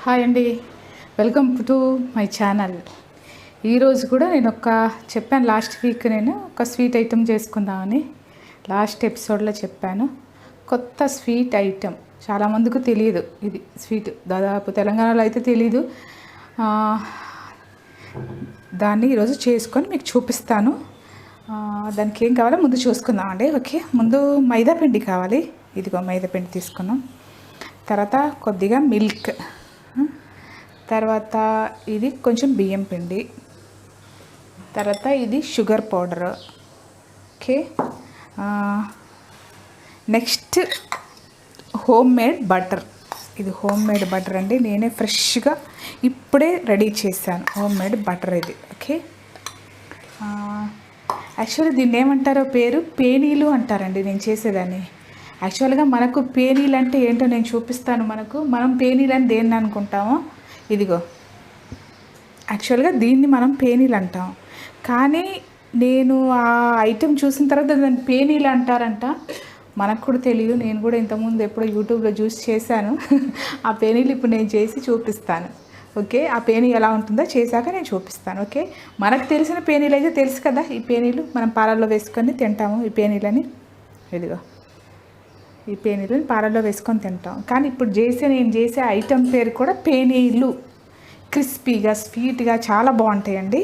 Hi అండి, welcome to my channel. ఈరోజు కూడా నేను చెప్పాను లాస్ట్ వీక్ నేను ఒక స్వీట్ ఐటెం చేసుకుందామని. లాస్ట్ ఎపిసోడ్లో చెప్పాను. కొత్త స్వీట్ ఐటెం చాలామందికి తెలియదు. ఇది స్వీట్ దాదాపు తెలంగాణలో అయితే తెలీదు. దాన్ని ఈరోజు చేసుకొని మీకు చూపిస్తాను. దానికి ఏం కావాలో ముందు చూసుకుందామండి. ఓకే, ముందు మైదా పిండి కావాలి. ఇదిగో మైదా పిండి తీసుకున్నాం. తర్వాత కొద్దిగా మిల్క్, తర్వాత ఇది కొంచెం బియ్యం పిండి, తర్వాత ఇది sugar powder. Okay, next home made butter. ఇది హోమ్ మేడ్ బటర్ అండి, నేనే ఫ్రెష్గా ఇప్పుడే రెడీ చేశాను హోమ్ మేడ్ బటర్ ఇది. ఓకే, యాక్చువల్లీ దీన్ని ఏమంటారో పేరు పేనీలు అంటారండి నేను చేసేదాన్ని. యాక్చువల్గా మనకు పేనీలు అంటే ఏంటో నేను చూపిస్తాను. మనం పేనీలు అని దేన్ని అనుకుంటామో, ఇదిగో యాక్చువల్గా దీన్ని మనం పేనీలు అంటాం. కానీ నేను ఆ ఐటెం చూసిన తర్వాత దాన్ని పేనీలు అంటారంట. మనకు కూడా తెలియదు. నేను కూడా ఇంతకుముందు ఎప్పుడో యూట్యూబ్లో చూసి చేశాను. ఆ పేనీలు ఇప్పుడు నేను చేసి చూపిస్తాను. ఓకే, ఆ పేనీ ఎలా ఉంటుందో చేశాక నేను చూపిస్తాను. ఓకే, మనకు తెలిసిన పేనీలు అయితే తెలుసు కదా. ఈ పేనీలు మనం పాలల్లో వేసుకొని తింటాము. ఈ పేనీలని, ఇదిగో ఈ పేనీలను పాలల్లో వేసుకొని తింటాం. కానీ ఇప్పుడు నేను చేసే ఐటెం పేరు కూడా పేనీలు. క్రిస్పీగా స్వీట్గా చాలా బాగుంటాయండి.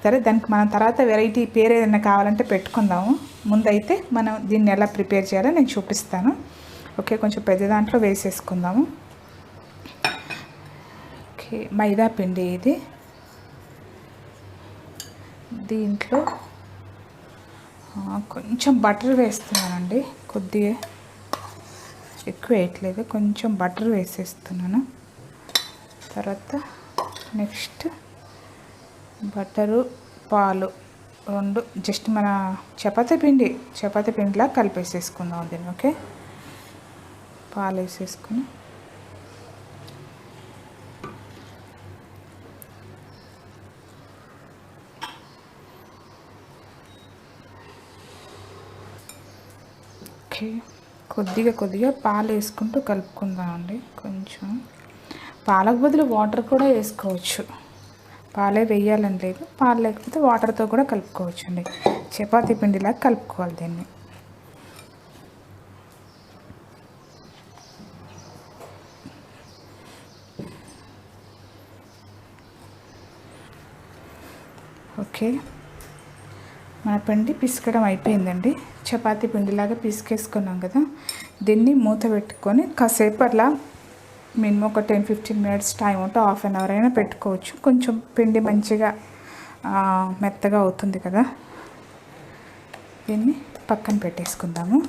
సరే, దానికి మనం తర్వాత వెరైటీ పేరు ఏదైనా కావాలంటే పెట్టుకుందాము. ముందైతే మనం దీన్ని ఎలా ప్రిపేర్ చేయాలో నేను చూపిస్తాను. ఓకే, కొంచెం పెద్ద దాంట్లో వేసేసుకుందాము. ఓకే, మైదా పిండి ఇది. దీంట్లో కొంచెం బటర్ వేస్తున్నానండి. కొద్దిగా ఎక్కువ వేయట్లేదు, కొంచెం బటర్ వేసేస్తున్నాను. తర్వాత నెక్స్ట్ బటరు, పాలు రెండు జస్ట్ మన చపాతీ పిండిలా కలిపేసేసుకుందాం దీన్ని. ఓకే, పాలు వేసేసుకుని ఓకే, కొద్దిగా పాలు వేసుకుంటూ కలుపుకుందామండి. కొంచెం పాలకు బదులు వాటర్ కూడా వేసుకోవచ్చు. పాలే వేయాలని లేదు, పాలు లేకపోతే వాటర్తో కూడా కలుపుకోవచ్చు అండి. చపాతీ పిండిలాగా కలుపుకోవాలి దీన్ని. ఓకే, మన పిండి పిసకడం అయిపోయిందండి. చపాతీ పిండిలాగా పిసికేసుకున్నాం కదా. దీన్ని మూత పెట్టుకొని కాసేపు అట్లా మినిమం ఒక 10-15 మినిట్స్ టైం ఉంటే హాఫ్ అన్ అవర్ అయినా పెట్టుకోవచ్చు. కొంచెం పిండి మంచిగా మెత్తగా అవుతుంది కదా. దీన్ని పక్కన పెట్టేసుకుందాము,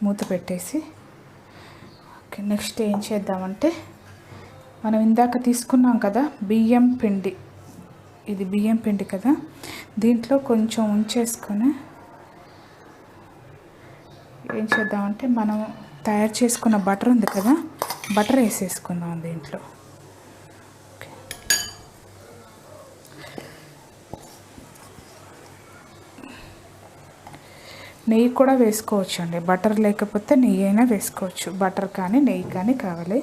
మూత పెట్టేసి. ఓకే, నెక్స్ట్ ఏం చేద్దామంటే మనం ఇందాక తీసుకున్నాం కదా బియ్యం పిండి. ఇది బియ్యం పిండి కదా, దీంట్లో కొంచెం ఉంచేసుకొని ఏం చేద్దామంటే మనం తయారు చేసుకున్న బటర్ ఉంది కదా, బటర్ వేసేసుకుందాం దీంట్లో. నెయ్యి కూడా వేసుకోవచ్చు అండి. బటర్ లేకపోతే నెయ్యి అయినా వేసుకోవచ్చు. బటర్ కానీ నెయ్యి కానీ కావాలి.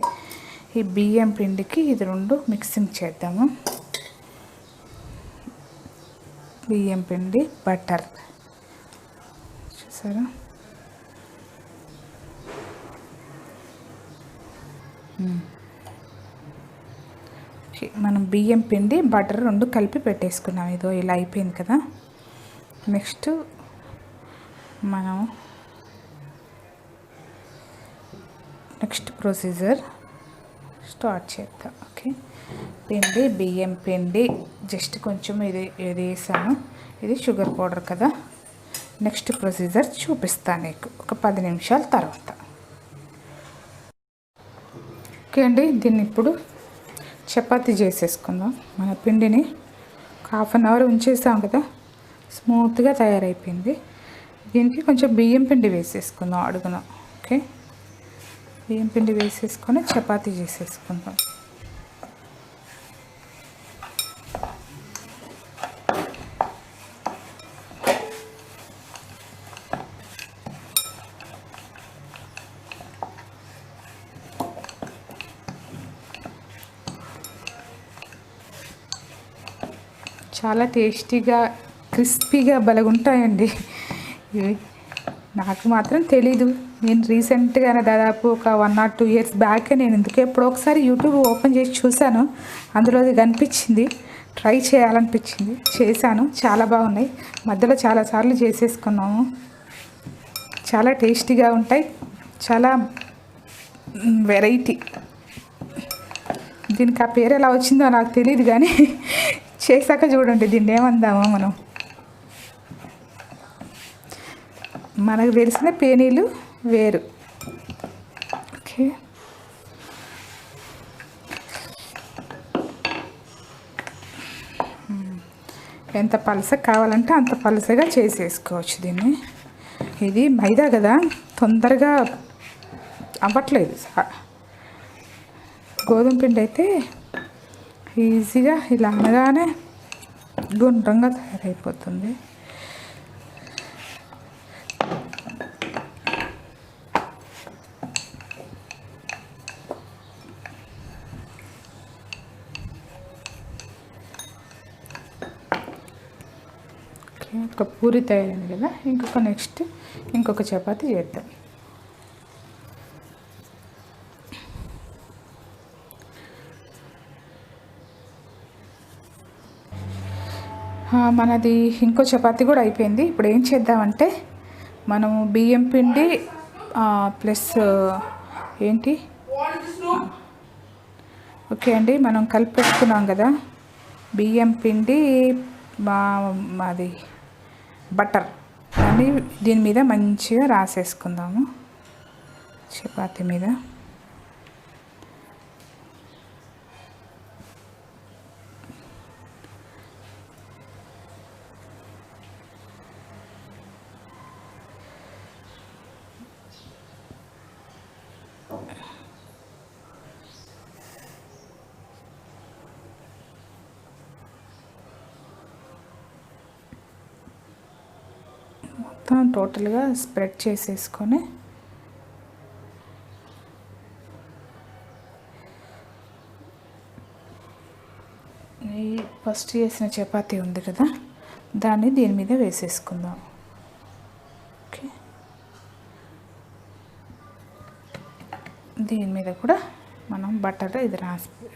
ఈ బియ్యం పిండికి ఇది రెండు మిక్సింగ్ చేద్దాము. బియ్యం పిండి, బటర్, చూసారా. మనం బియ్యం పిండి బటర్ రెండు కలిపి పెట్టేసుకున్నాం. ఇదో ఇలా అయిపోయింది కదా. నెక్స్ట్ మనం నెక్స్ట్ ప్రొసీజర్ స్టార్ట్ చేద్దాం. ఓకే, బియ్యం పిండి జస్ట్ కొంచెం ఇది వేసాను. ఇది షుగర్ పౌడర్ కదా. నెక్స్ట్ ప్రొసీజర్ చూపిస్తాను నీకు ఒక 10 నిమిషాల తర్వాత. ఓకే అండి, దీన్ని ఇప్పుడు చపాతీ చేసేసుకుందాం. మన పిండిని హాఫ్ అన్ అవర్ ఉంచేసాం కదా, స్మూత్గా తయారైపోయింది. దీనికి కొంచెం బియ్యం పిండి వేసేసుకుందాం అడుగున. ఓకే, బియ్యం పిండి వేసేసుకొని చపాతీ చేసేసుకుందాం. చాలా టేస్టీగా క్రిస్పీగా బలగుంటాయండి ఇవి. నాకు మాత్రం తెలీదు. నేను రీసెంట్గానే దాదాపు ఒక 1 or 2 years బ్యాక్ నేను ఎందుకు ఎప్పుడో ఒకసారి యూట్యూబ్ ఓపెన్ చేసి చూశాను. అందులో అది కనిపించింది, ట్రై చేయాలనిపించింది, చేశాను. చాలా బాగున్నాయి. మధ్యలో చాలాసార్లు చేసేసుకున్నాము. చాలా టేస్టీగా ఉంటాయి, చాలా వెరైటీ. దీనికి ఆ పేరు ఎలా వచ్చిందో నాకు తెలియదు, కానీ చేశాక చూడండి దీన్ని ఏమందామో మనం. మనకు తెలిసిన పేనీలు వేరు. ఓకే, ఎంత పలసగా కావాలంటే అంత పలసగా చేసేసుకోవచ్చు దీన్ని. ఇది మైదా కదా, తొందరగా అవ్వట్లేదు. గోధుమ పిండి అయితే ఈజీగా ఇలా అనగానే గుండ్రంగా తయారైపోతుంది. ఒక పూరి తయారైంది కదా, ఇంకొక చపాతీ చేద్దాం. మనది ఇంకో చపాతీ కూడా అయిపోయింది. ఇప్పుడు ఏం చేద్దామంటే మనము బియ్యం పిండి ప్లస్ ఏంటి, ఓకే అండి, మనం కలిపి పెట్టుకున్నాం కదా బియ్యం పిండి, మాది బటర్ అని దీని మీద మంచిగా రాసేసుకుందాము చపాతీ మీద. మొత్తం టోటల్గా స్ప్రెడ్ చేసేసుకొని ఈ ఫస్ట్ చేసిన చపాతీ ఉంది కదా దాన్ని దీని మీద వేసేసుకుందాం. ఓకే, దీని మీద కూడా మనం బటర్ ఇది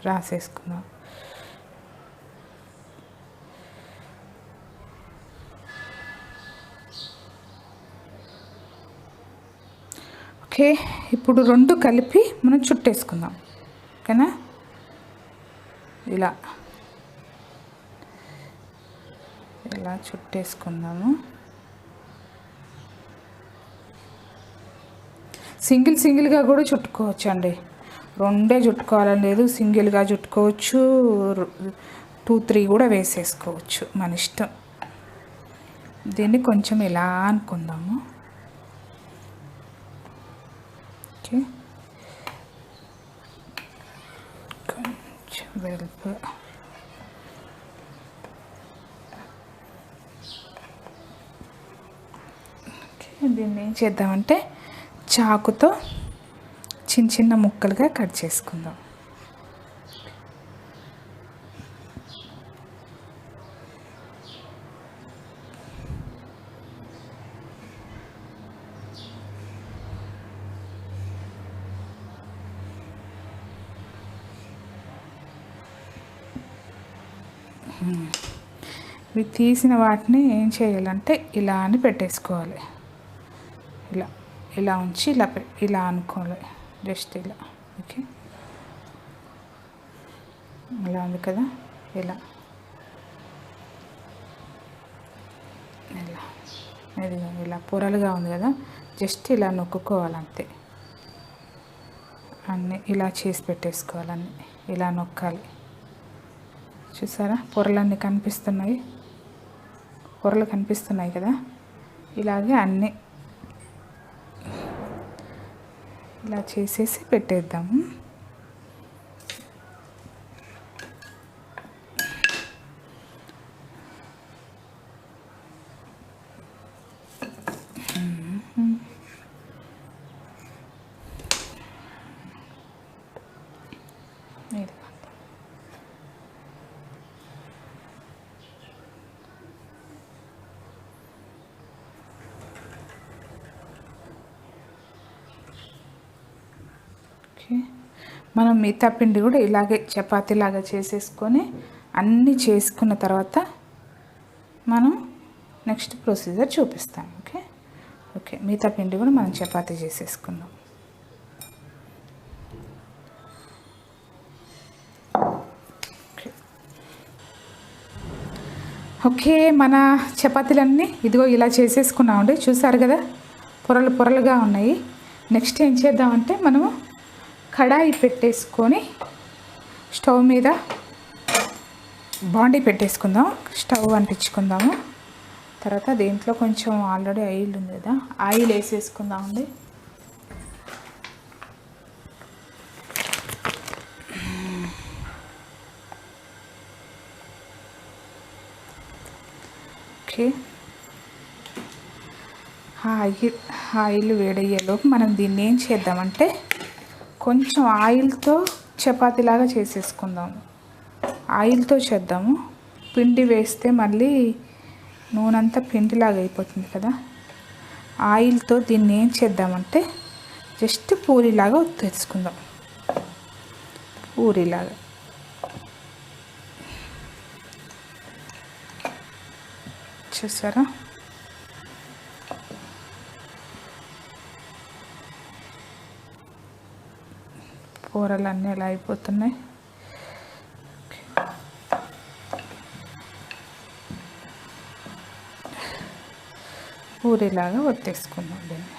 రాసేసుకుందాం. ఓకే, ఇప్పుడు రెండు కలిపి మనం చుట్టేసుకుందాం. ఓకేనా, ఇలా చుట్టేసుకుందాము. సింగిల్గా కూడా చుట్టుకోవచ్చు అండి, రెండే చుట్టుకోవాలని లేదు. సింగిల్గా చుట్టుకోవచ్చు, 2, 3 కూడా వేసేసుకోవచ్చు, మన ఇష్టం. దీన్ని కొంచెం ఇలా అనుకుందాము. ఓకే, కొంచెం వెలుపు. ఓకే, దీన్ని ఏం చేద్దామంటే చాకుతో చిన్న ముక్కలుగా కట్ చేసుకుందాం. ఇవి తీసిన వాటిని ఏం చేయాలంటే ఇలా అని పెట్టేసుకోవాలి. ఇలా ఉంచి ఇలా అనుకోవాలి, జస్ట్ ఇలా. ఓకే, ఇలా ఉంది కదా, ఇలా పొరలుగా ఉంది కదా, జస్ట్ ఇలా నొక్కుకోవాలి అంతే. అన్నీ ఇలా చేసి పెట్టేసుకోవాలి, అన్నీ ఇలా నొక్కాలి. చూసారా, పొరలు కనిపిస్తున్నాయి కదా, ఇలాగే అన్నీ ఇలా చేసేసి పెట్టేద్దాము. ఓకే, మనం మిగతా పిండి కూడా ఇలాగే చపాతీలాగా చేసేసుకొని అన్నీ చేసుకున్న తర్వాత మనం నెక్స్ట్ ప్రొసీజర్ చూపిస్తాం. ఓకే ఓకే, మిగతా పిండి కూడా మనం చపాతీ చేసేసుకుందాం. ఓకే, మన చపాతీలన్నీ ఇదిగో ఇలా చేసేసుకున్నామండి. చూసారు కదా, పొరలు పొరలుగా ఉన్నాయి. నెక్స్ట్ ఏం చేద్దామంటే మనము కడాయి పెట్టేసుకొని స్టవ్ మీద బాండీ పెట్టేసుకుందాం. స్టవ్ అంటించుకుందాము. తర్వాత దీంట్లో కొంచెం ఆల్రెడీ ఆయిల్ ఉంది కదా, ఆయిల్ వేసేసుకుందామండి. ఓకే, ఆయిల్ వేడయ్యేలోపు మనం దీన్ని ఏం చేద్దామంటే కొంచెం ఆయిల్తో చపాతీలాగా చేసేసుకుందాము. ఆయిల్తో చేద్దాము. పిండి వేస్తే మళ్ళీ నూనె అంతా పిండిలాగా అయిపోతుంది కదా. ఆయిల్తో దీన్ని ఏం చేద్దామంటే జస్ట్ పూరీలాగా ఒత్తేసుకుందాం. పూరీలాగా చూసారా. కూరలు ఎలా అయిపోతున్నాయి. పూరీలాగా ఒత్తేసుకుందాం దీన్ని.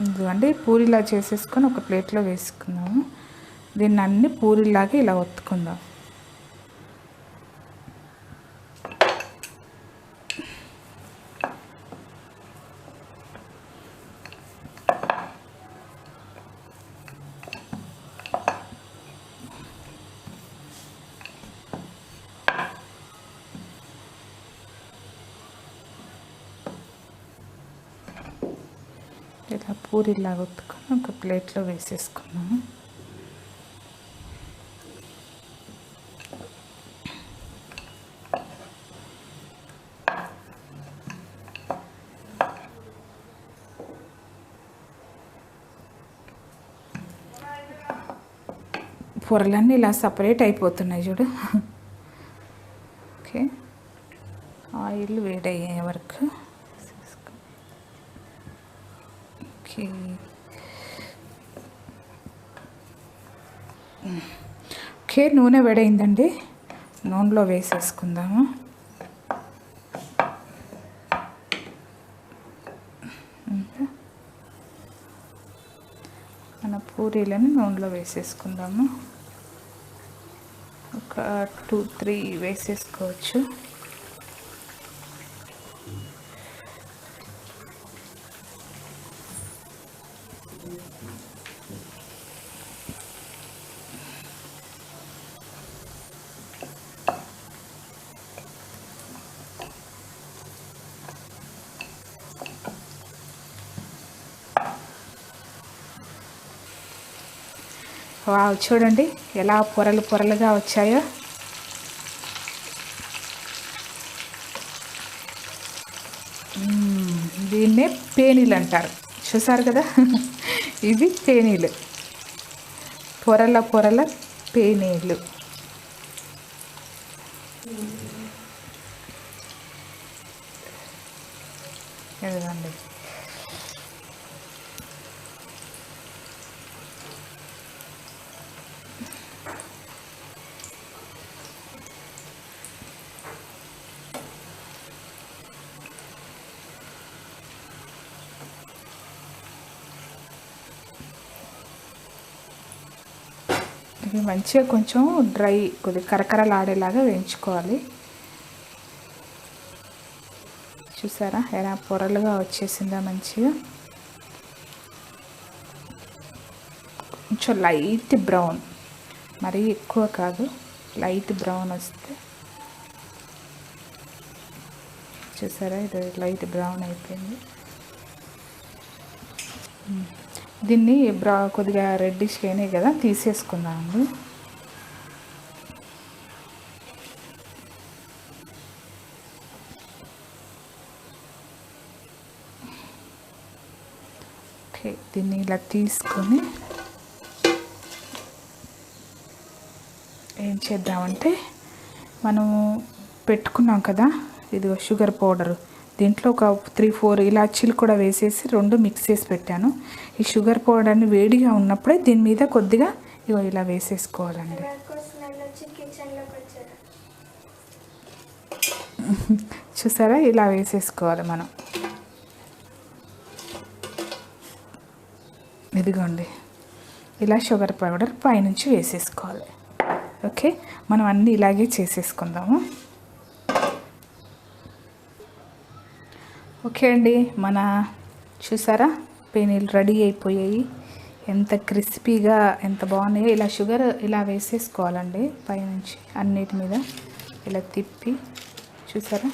ఇదిగోండి, పూరీలా చేసేసుకొని ఒక ప్లేట్లో వేసుకుందాము. దీన్ని అన్ని పూరీలాగా ఇలా ఒత్తుకుందాం. ఇలా పూరీలాగా ఒత్తుకొని ఒక ప్లేట్లో వేసేసుకున్నాము. పొరలన్నీ ఇలా సపరేట్ అయిపోతున్నాయి చూడు. ఓకే, ఆయిల్ వేడయ్యే వరకు. ఓకే, నూనె వేడైందండి. నూనెలో వేసేసుకుందాము. మన పూరీలను నూనెలో వేసేసుకుందాము. ఒక 2-3 వేసేసుకోవచ్చు. వావ్, చూడండి ఎలా పొరలు పొరలుగా వచ్చాయో. దీన్నే పేనీలు అంటారు. చూసారు కదా, ఇది పేనీలు, పొరల పొరల పేనీలు. ఎదగండి. ఇవి మంచిగా కొంచెం డ్రై, కొద్దిగా కరకరలాడేలాగా వేయించుకోవాలి. చూసారా ఎలా పొరలుగా వచ్చేసిందా మంచిగా. కొంచెం లైట్ బ్రౌన్, మరీ ఎక్కువ కాదు, లైట్ బ్రౌన్ వస్తే. చూసారా, ఇది లైట్ బ్రౌన్ అయిపోయింది. దీన్ని కొద్దిగా రెడ్డిష్ అయినాయి కదా, తీసేసుకుందాము. ఓకే, దీన్ని ఇలా తీసుకొని ఏం చేద్దామంటే మనము పెట్టుకున్నాం కదా, ఇది షుగర్ పౌడరు, దీంట్లో ఒక 3-4 ఇలాచీలు కూడా వేసేసి 2 మిక్స్ చేసి పెట్టాను. ఈ షుగర్ పౌడర్ని వేడిగా ఉన్నప్పుడే దీని మీద కొద్దిగా ఇగో ఇలా వేసేసుకోవాలండి. చూసారా, ఇలా వేసేసుకోవాలి మనం. ఇదిగోండి, ఇలా షుగర్ పౌడర్ పైనుంచి వేసేసుకోవాలి. ఓకే, మనం అన్నీ ఇలాగే చేసేసుకుందాము. ఓకే అండి, మన చూసారా పేనీలు రెడీ అయిపోయాయి. ఎంత క్రిస్పీగా ఎంత బాగున్నాయో. ఇలా షుగర్ ఇలా వేసేసుకోవాలండి పైనుంచి అన్నిటి మీద ఇలా తిప్పి. చూసారా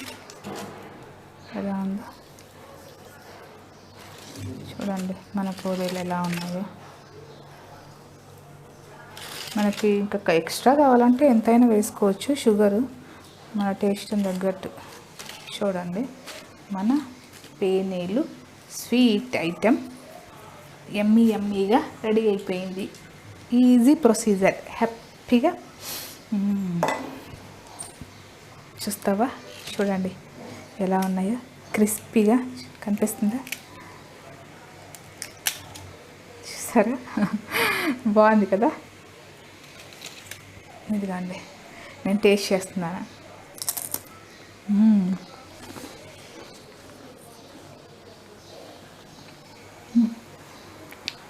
ఎలా ఉందో, చూడండి మన పూరీలు ఎలా ఉన్నాయో. మనకి ఇంకా ఎక్స్ట్రా కావాలంటే ఎంతైనా వేసుకోవచ్చు షుగరు, మన టేస్ట్ని తగ్గట్టు. చూడండి, మన పేనీలు స్వీట్ ఐటెం యమ్మీగా రెడీ అయిపోయింది. ఈజీ ప్రొసీజర్, హ్యాపీగా. చూస్తావా, చూడండి ఎలా ఉన్నాయో, క్రిస్పీగా కనిపిస్తుందా? చూసారా, బాగుంది కదా. ఇదిగోండి, నేను టేస్ట్ చేస్తున్నాను.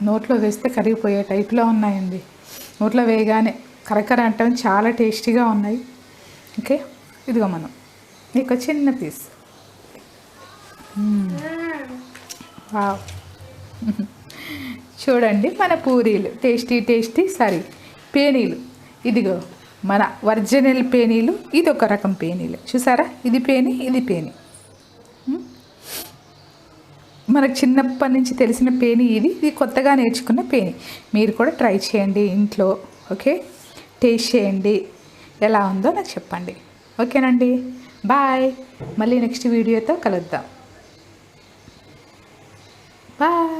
నోట్లో వేస్తే కరిగిపోయే టైప్లో ఉన్నాయండి. నోట్లో వేయగానే కరకర అంటే చాలా టేస్టీగా ఉన్నాయి. ఓకే, ఇదిగో మనం నీకు చిన్న పీస్. వావ్, చూడండి మన పూరీలు టేస్టీ పేనీలు. ఇదిగో మన ఒరిజినల్ పేనీలు. ఇది ఒక రకం పేనీలు. చూసారా, ఇది పేని, ఇది పేని. మనకు చిన్నప్పటి నుంచి తెలిసిన పేని ఇది కొత్తగా నేర్చుకున్న పేని. మీరు కూడా ట్రై చేయండి ఇంట్లో. ఓకే, టేస్ట్ చేయండి, ఎలా ఉందో నాకు చెప్పండి. ఓకేనండి, బాయ్. మళ్ళీ నెక్స్ట్ వీడియోతో కలుద్దాం. బాయ్.